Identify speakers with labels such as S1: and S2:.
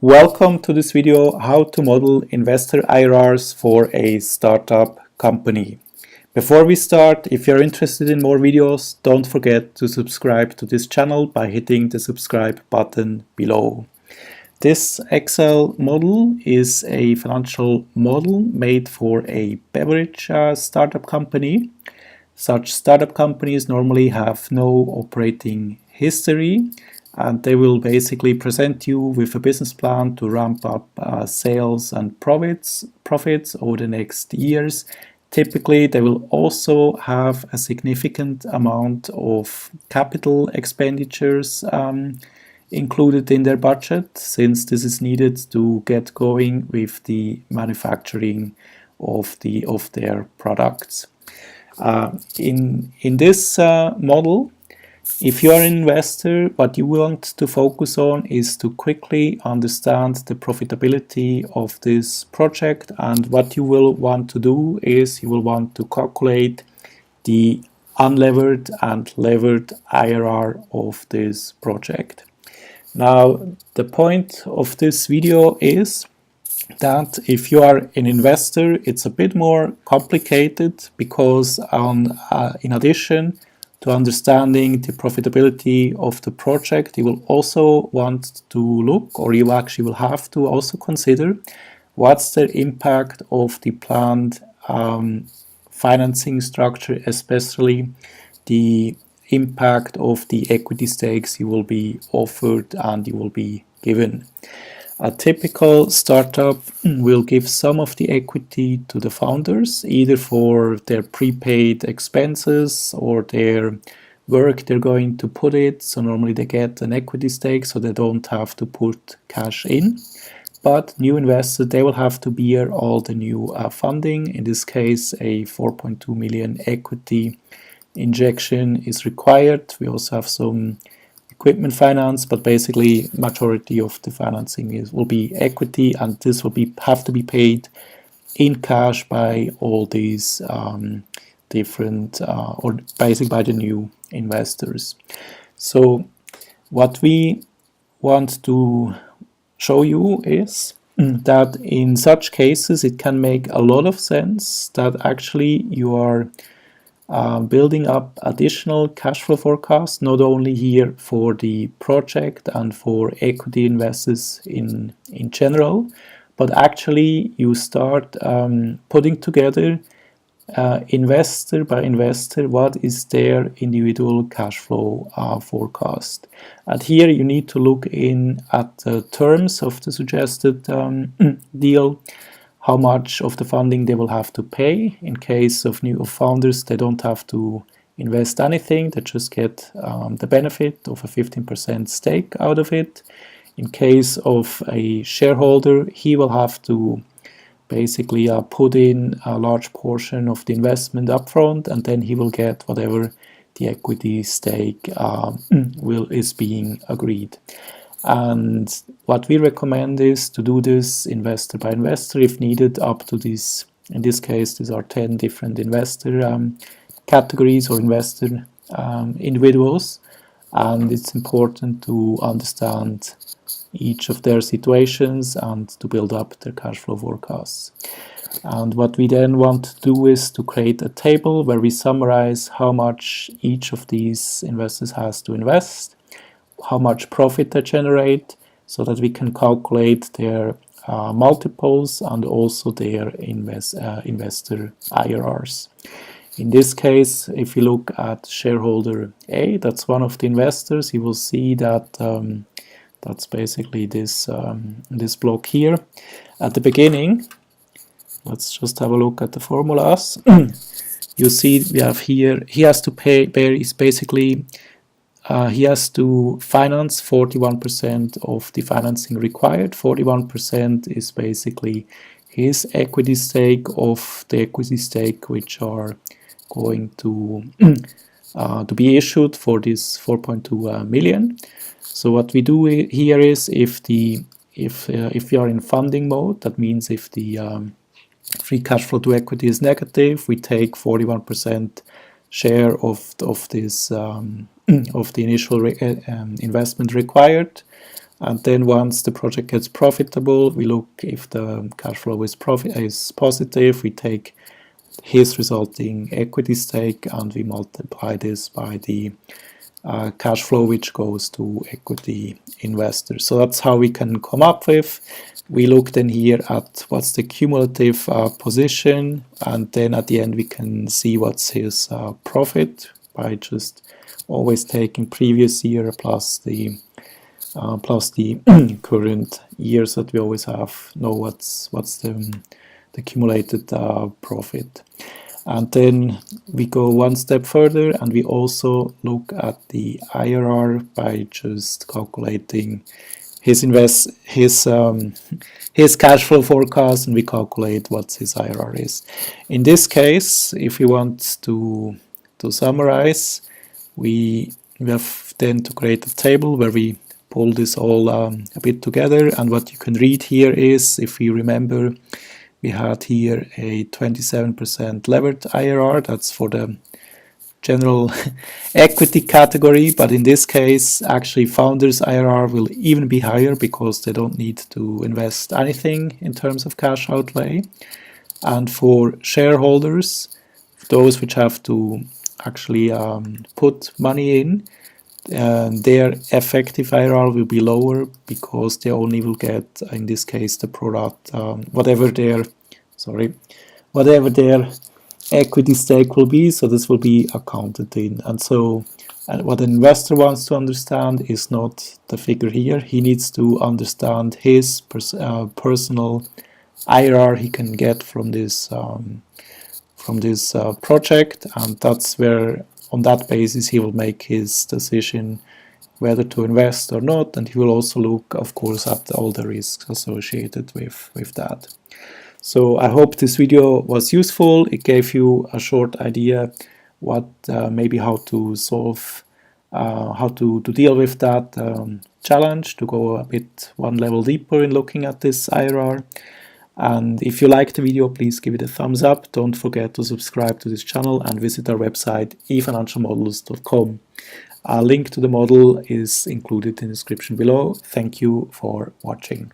S1: Welcome to this video, how to model investor IRRs for a startup company. Before we start, if you're interested in more videos, don't forget to subscribe to this channel by hitting the subscribe button below. This Excel model is a financial model made for a beverage startup company. Such startup companies normally have no operating history, and they will basically present you with a business plan to ramp up sales and profits over the next years. Typically, they will also have a significant amount of capital expenditures included in their budget, since this is needed to get going with the manufacturing of their products. In this model, if you are an investor, what you want to focus on is to quickly understand the profitability of this project, and what you will want to do is you will want to calculate the unlevered and levered IRR of this project. Now, the point of this video is that if you are an investor, it's a bit more complicated, because in addition to understanding the profitability of the project, you will also want to look, or you actually will have to also consider, what's the impact of the planned financing structure, especially the impact of the equity stakes you will be offered and you will be given. A typical startup will give some of the equity to the founders, either for their prepaid expenses or their work they're going to put it. So normally they get an equity stake, so they don't have to put cash in. But new investors, they will have to bear all the new funding. In this case, a 4.2 million equity injection is required. We also have some equipment finance, but basically majority of the financing will be equity, and this will have to be paid in cash by all these different or basically by the new investors. So what we want to show you is that in such cases it can make a lot of sense that actually you are building up additional cash flow forecasts, not only here for the project and for equity investors in general, but actually you start putting together investor by investor what is their individual cash flow forecast. And here you need to look in at the terms of the suggested deal, how much of the funding they will have to pay. In case of new founders, they don't have to invest anything, they just get the benefit of a 15% stake out of it. In case of a shareholder, he will have to basically put in a large portion of the investment upfront, and then he will get whatever the equity stake is being agreed. And what we recommend is to do this investor by investor if needed, up to this. In this case, these are 10 different investor categories or investor individuals, and it's important to understand each of their situations and to build up their cash flow forecasts. And what we then want to do is to create a table where we summarize how much each of these investors has to invest, how much profit they generate, so that we can calculate their multiples and also their investor IRRs. In this case, if you look at shareholder A, that's one of the investors, you will see that that's basically this block here. At the beginning, let's just have a look at the formulas. You see we have here, he has to pay, is basically he has to finance 41% of the financing required. 41% is basically his equity stake of the equity stake which are going to be issued for this 4.2 million. So what we do here is, if we are in funding mode, that means if the free cash flow to equity is negative, we take 41% share of this of the initial investment required, And then once the project gets profitable, we look if the cash flow is positive, we take his resulting equity stake and we multiply this by the cash flow which goes to equity investors. So that's how we can come up with. We look then here at what's the cumulative position, and then at the end we can see what's his profit by just always taking previous year plus the current years that we always know what's the accumulated profit. And then we go one step further and we also look at the IRR by just calculating his cash flow forecast, and we calculate what his IRR is. In this case, if we want to summarize, we have then to create a table where we pull this all a bit together, and what you can read here is, if we remember, we had here a 27% levered IRR, that's for the general equity category, but in this case actually founders IRR will even be higher because they don't need to invest anything in terms of cash outlay. And for shareholders, those which have to actually put money in, their effective IRR will be lower because they only will get, in this case, the product, whatever their equity stake will be, so this will be accounted in. And so what an investor wants to understand is not the figure here. He needs to understand his personal IRR he can get from this project, and that's where, on that basis, he will make his decision whether to invest or not, and he will also look, of course, at all the risks associated with that. So I hope this video was useful. It gave you a short idea what maybe how to solve, how to deal with that challenge, to go a bit one level deeper in looking at this IRR. And if you liked the video, please give it a thumbs up. Don't forget to subscribe to this channel and visit our website efinancialmodels.com. A link to the model is included in the description below. Thank you for watching.